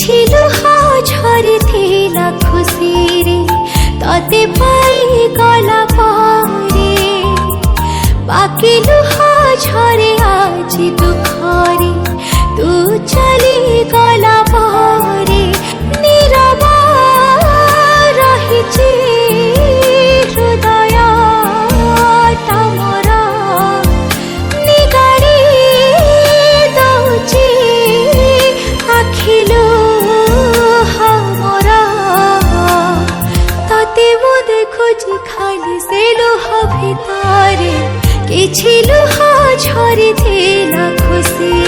ছিল ঝরে থিলা খুশিরে ততে পাই গলা পরে বাকি ঝরে আজ দুঃখরে তু চলি গলা পরে নীরব রহিছি হৃদয় তমর নিগাড়ি দৌছি আখিলু हमर तते मु देखुची खाली से लुह भितरे किछि लुह झरी थिला खुशी